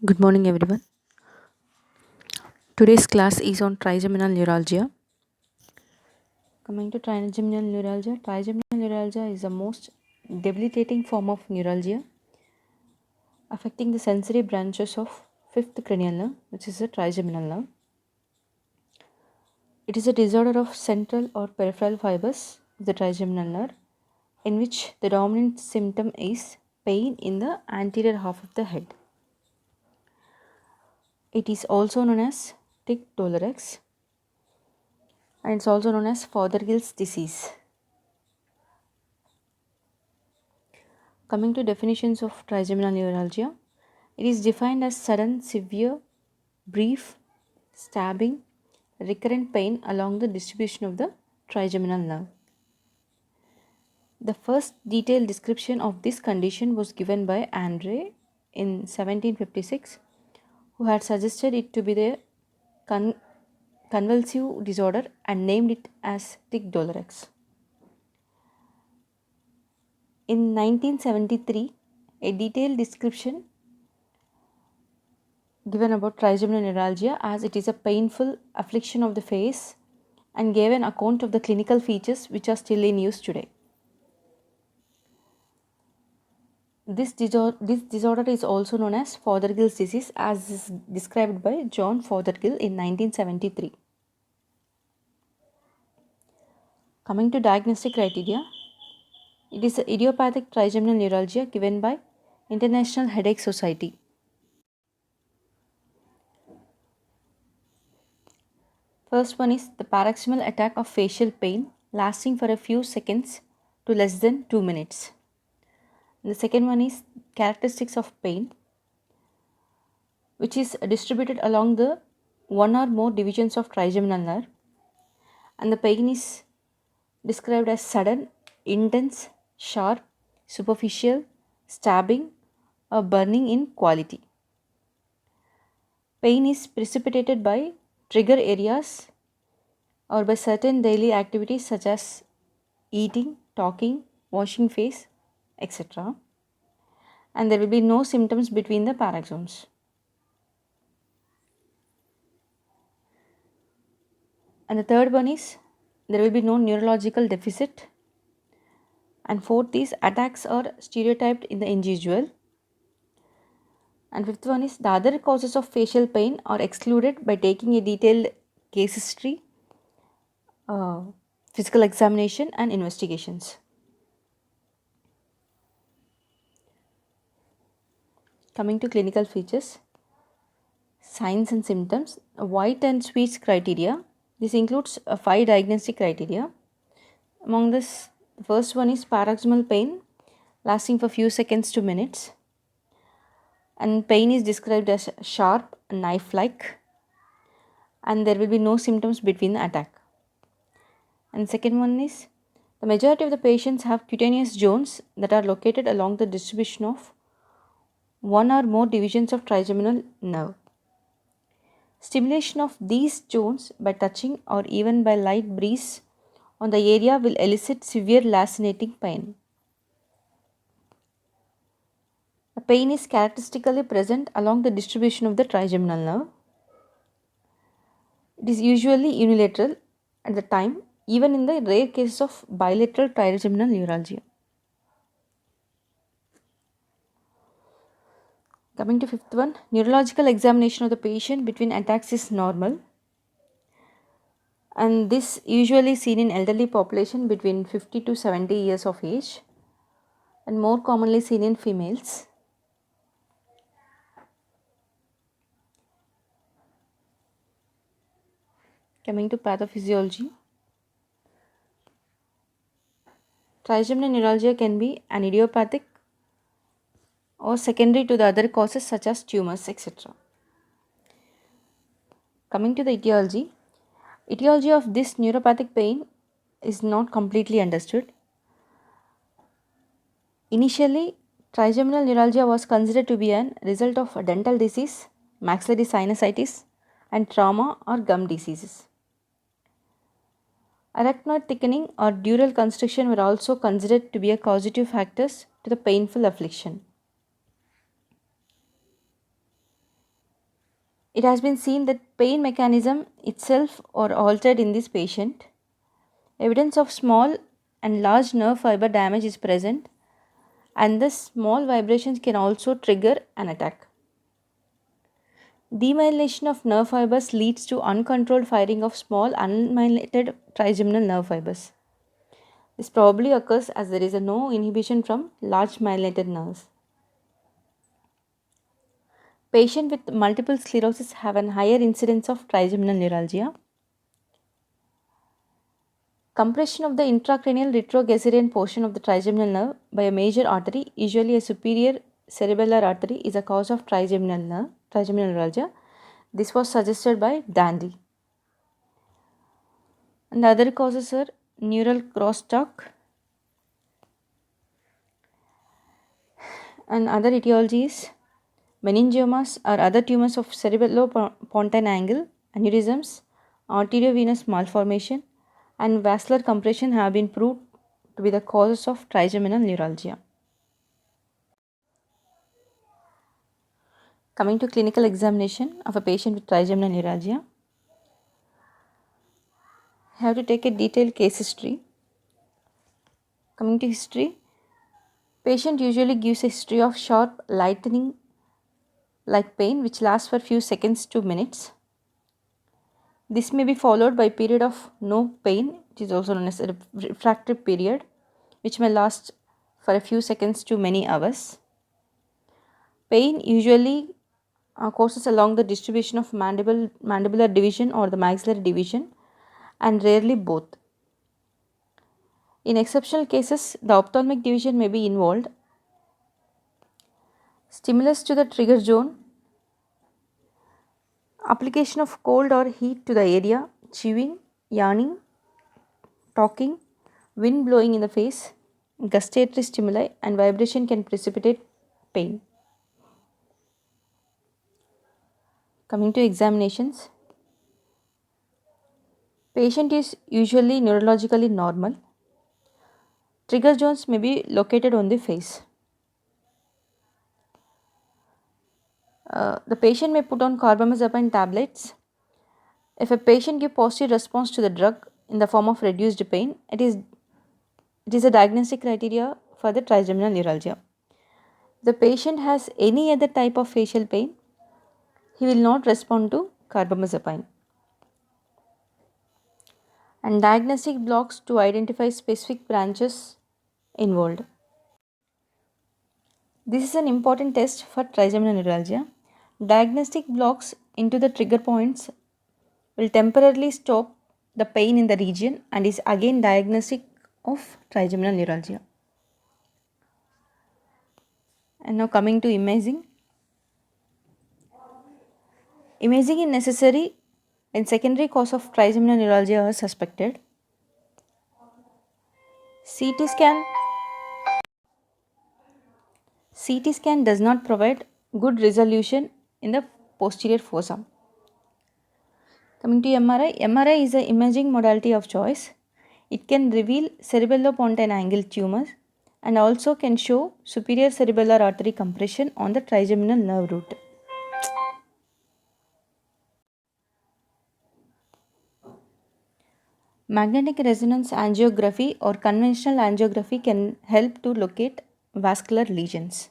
Good morning, everyone. Today's class is on trigeminal neuralgia. Coming to trigeminal neuralgia is the most debilitating form of neuralgia affecting the sensory branches of fifth cranial nerve, which is the trigeminal nerve. It is a disorder of central or peripheral fibers of the trigeminal nerve, in which the dominant symptom is pain in the anterior half of the head. It is also known as tic doulorex, and it's also known as Fothergill's disease. Coming to definitions of trigeminal neuralgia, it is defined as sudden, severe, brief, stabbing, recurrent pain along the distribution of the trigeminal nerve. The first detailed description of this condition was given by Andre in 1756, who had suggested it to be the convulsive disorder and named it as tic doulorex. In 1973, a detailed description given about trigeminal neuralgia as it is a painful affliction of the face and gave an account of the clinical features which are still in use today. This disorder is also known as Fothergill's disease as is described by John Fothergill in 1973. Coming to diagnostic criteria, it is idiopathic trigeminal neuralgia given by International Headache Society. First one is the paroxysmal attack of facial pain lasting for a few seconds to less than 2 minutes. And the second one is characteristics of pain, which is distributed along the one or more divisions of trigeminal nerve, and the pain is described as sudden, intense, sharp, superficial, stabbing, or burning in quality. Pain is precipitated by trigger areas or by certain daily activities such as eating, talking, washing face, etc. And there will be no symptoms between the paroxysms. And the third one is there will be no neurological deficit. And fourth is attacks are stereotyped in the individual. And fifth one is the other causes of facial pain are excluded by taking a detailed case history, physical examination, and investigations. Coming to clinical features, signs and symptoms, White and Sweet's criteria. This includes 5 diagnostic criteria. Among this, the first one is paroxysmal pain lasting for few seconds to minutes, and pain is described as sharp, knife-like, and there will be no symptoms between the attack. And second one is the majority of the patients have cutaneous zones that are located along the distribution of one or more divisions of trigeminal nerve. Stimulation of these zones by touching or even by light breeze on the area will elicit severe lacerating pain. The pain is characteristically present along the distribution of the trigeminal nerve. It is usually unilateral at the time, even in the rare cases of bilateral trigeminal neuralgia. Coming to fifth one, neurological examination of the patient between attacks is normal, and this usually seen in elderly population between 50 to 70 years of age and more commonly seen in females. Coming to pathophysiology, trigeminal neuralgia can be an idiopathic or secondary to the other causes such as tumors, etc. Coming to the etiology of this neuropathic pain is not completely understood. Initially, trigeminal neuralgia was considered to be a result of dental disease, maxillary sinusitis, and trauma or gum diseases. Arachnoid thickening or dural constriction were also considered to be a causative factors to the painful affliction. It has been seen that pain mechanism itself are altered in this patient. Evidence of small and large nerve fiber damage is present, and the small vibrations can also trigger an attack. Demyelination of nerve fibers leads to uncontrolled firing of small unmyelinated trigeminal nerve fibers. This probably occurs as there is no inhibition from large myelinated nerves. Patients with multiple sclerosis have a higher incidence of trigeminal neuralgia. Compression of the intracranial retrogazerian portion of the trigeminal nerve by a major artery, usually a superior cerebellar artery, is a cause of trigeminal neuralgia. This was suggested by Dandy. And other causes are neural crosstalk and other etiologies, meningiomas or other tumors of cerebellopontine angle, aneurysms, arteriovenous malformation, and vascular compression have been proved to be the causes of trigeminal neuralgia. Coming to clinical examination of a patient with trigeminal neuralgia, I have to take a detailed case history. Coming to history, patient usually gives a history of sharp lightning like pain which lasts for few seconds to minutes. This may be followed by a period of no pain, which is also known as a refractory period, which may last for a few seconds to many hours. Pain usually courses along the distribution of mandibular division or the maxillary division, and rarely both. In exceptional cases, the ophthalmic division may be involved. Stimulus to the trigger zone, application of cold or heat to the area, chewing, yarning, talking, wind blowing in the face, gustatory stimuli, and vibration can precipitate pain. Coming to examinations, patient is usually neurologically normal. Trigger zones may be located on the face. The patient may put on carbamazepine tablets. If a patient gives positive response to the drug in the form of reduced pain, it is a diagnostic criteria for the trigeminal neuralgia. If the patient has any other type of facial pain, he will not respond to carbamazepine. And diagnostic blocks to identify specific branches involved. This is an important test for trigeminal neuralgia. Diagnostic blocks into the trigger points will temporarily stop the pain in the region and is again diagnostic of trigeminal neuralgia. And now coming to imaging. Imaging is necessary when secondary cause of trigeminal neuralgia are suspected. CT scan does not provide good resolution in the posterior fossa. Coming to MRI, MRI is an imaging modality of choice. It can reveal cerebellopontine angle tumors and also can show superior cerebellar artery compression on the trigeminal nerve root. Magnetic resonance angiography or conventional angiography can help to locate vascular lesions.